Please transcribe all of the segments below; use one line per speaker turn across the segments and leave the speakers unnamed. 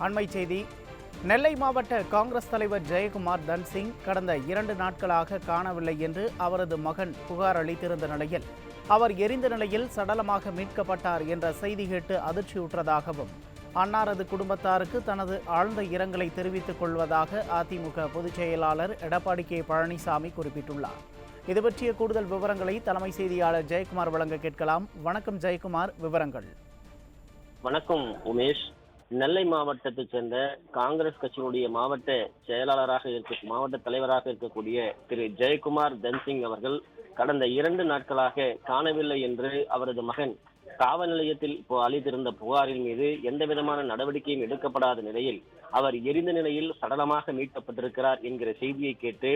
அண்மை செய்தி. நெல்லை மாவட்ட காங்கிரஸ் தலைவர் ஜெயக்குமார் தன்சிங் கடந்த 2 நாட்களாக காணவில்லை என்று அவரது மகன் புகார் அளித்திருந்த நிலையில் அவர் எரிந்த நிலையில் சடலமாக மீட்கப்பட்டார் என்ற செய்தி கேட்டு அதிர்ச்சியுற்றதாகவும் அன்னாரது குடும்பத்தாருக்கு தனது ஆழ்ந்த இரங்கலை தெரிவித்துக் கொள்வதாக அதிமுக பொதுச் செயலாளர் எடப்பாடி கே பழனிசாமி குறிப்பிட்டுள்ளார். இது பற்றிய கூடுதல் விவரங்களை தலைமை செய்தியாளர் ஜெயக்குமார் வழங்க கேட்கலாம். வணக்கம் ஜெயக்குமார், விவரங்கள்.
வணக்கம் உமேஷ். நெல்லை மாவட்டத்தைச் சேர்ந்த காங்கிரஸ் கட்சியினுடைய மாவட்ட தலைவராக இருக்கக்கூடிய திரு ஜெயக்குமார் தன்சிங் அவர்கள் கடந்த 2 நாட்களாக காணவில்லை என்று அவரது மகன் காவல் நிலையத்தில் அளித்திருந்த புகாரின் மீது எந்த விதமான நடவடிக்கையும் எடுக்கப்படாத நிலையில் அவர் எரிந்த நிலையில் சடலமாக மீட்கப்பட்டிருக்கிறார் என்கிற செய்தியை கேட்டு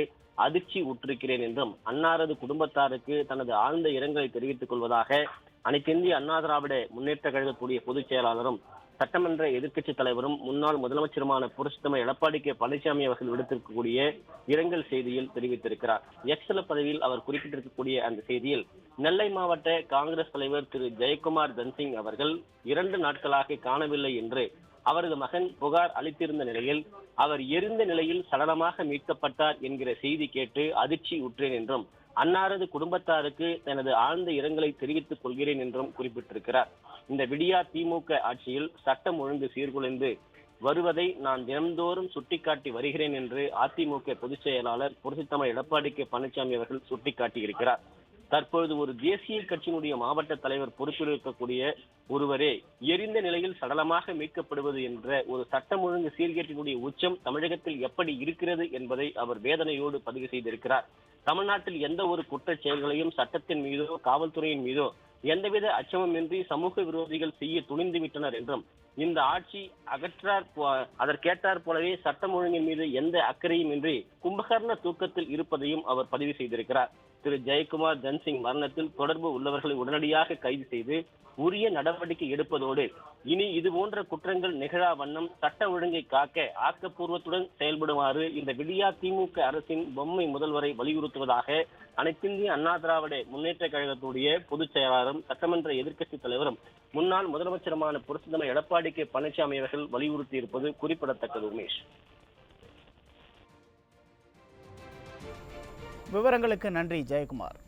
அதிர்ச்சி உற்றிருக்கிறேன் என்றும் அன்னாரது குடும்பத்தாருக்கு தனது ஆழ்ந்த இரங்கலை தெரிவித்துக் கொள்வதாக அனைத்திந்திய அண்ணா திராவிட முன்னேற்ற கழகத்துடைய பொதுச் செயலாளரும் சட்டமன்ற எதிர்க்கட்சி தலைவரும் முன்னாள் முதலமைச்சருமான புரட்சித்தலைவர் எடப்பாடி கே பழனிசாமி அவர்கள் விடுத்திருக்கக்கூடிய இரங்கல் செய்தியில் தெரிவித்திருக்கிறார். எக்ஸல பதவியில் அவர் குறிப்பிட்டிருக்கக்கூடிய அந்த செய்தியில் நெல்லை மாவட்ட காங்கிரஸ் தலைவர் திரு ஜெயக்குமார் தன்சிங் அவர்கள் 2 நாட்களாக காணவில்லை என்று அவரது மகன் புகார் அளித்திருந்த நிலையில் அவர் எரிந்த நிலையில் சடலமாக மீட்கப்பட்டார் என்கிற செய்தி கேட்டு அதிர்ச்சி உற்றேன் என்றும் அன்னாரது குடும்பத்தாருக்கு தனது ஆழ்ந்த இரங்கலை தெரிவித்துக் கொள்கிறேன் என்றும் குறிப்பிட்டிருக்கிறார். இந்த விடியா திமுக ஆட்சியில் சட்டம் ஒழுங்கு சீர்குலைந்து வருவதை நான் தினந்தோறும் சுட்டிக்காட்டி வருகிறேன் என்று அதிமுக பொதுச் செயலாளர் புரட்சித்தலைவர் எடப்பாடி கே பழனிசாமி அவர்கள் சுட்டிக்காட்டியிருக்கிறார். தற்பொழுது ஒரு தேசிய கட்சியினுடைய மாவட்ட தலைவர் பொறுப்பில் இருக்கக்கூடிய ஒருவரே எரிந்த நிலையில் சடலமாக மீட்கப்படுவது என்ற ஒரு சட்டம் ஒழுங்கு சீர்கேட்டினுடைய உச்சம் தமிழகத்தில் எப்படி இருக்கிறது என்பதை அவர் வேதனையோடு பதிவு செய்திருக்கிறார். தமிழ்நாட்டில் எந்த ஒரு குற்றச் செயல்களையும் சட்டத்தின் மீதோ காவல்துறையின் மீதோ எந்தவித அச்சமுமின்றி சமூக விரோதிகள் செய்ய துணிந்து விட்டனர் என்றும் இந்த ஆட்சி அதற்கேற்றார் போலவே சட்டம் ஒழுங்கின் மீது எந்த அக்கறையும் இன்றி கும்பகர்ண தூக்கத்தில் இருப்பதையும் அவர் பதிவு செய்திருக்கிறார். திரு ஜெயக்குமார் தன்சிங் மரணத்தில் தொடர்பு உள்ளவர்களை உடனடியாக கைது செய்து உரிய நடவடிக்கை எடுப்பதோடு இனி இது போன்ற குற்றங்கள் நிகழா வண்ணம் சட்ட ஒழுங்கை காக்க ஆக்கப்பூர்வத்துடன் செயல்படுமாறு இந்த விடியா திமுக அரசின் பொம்மை முதல்வரை வலியுறுத்துவதாக அனைத்திந்திய அண்ணா திராவிட முன்னேற்ற கழகத்துடைய பொதுச் செயலாளரும் சட்டமன்ற எதிர்க்கட்சி தலைவரும் முன்னாள் முதலமைச்சருமான புரட்சித்தலைவர் எடப்பாடி கே பழனிசாமி அவர்கள் வலியுறுத்தி இருப்பது குறிப்பிடத்தக்கது. உமேஷ்,
விவரங்களுக்கு நன்றி ஜெயக்குமார்.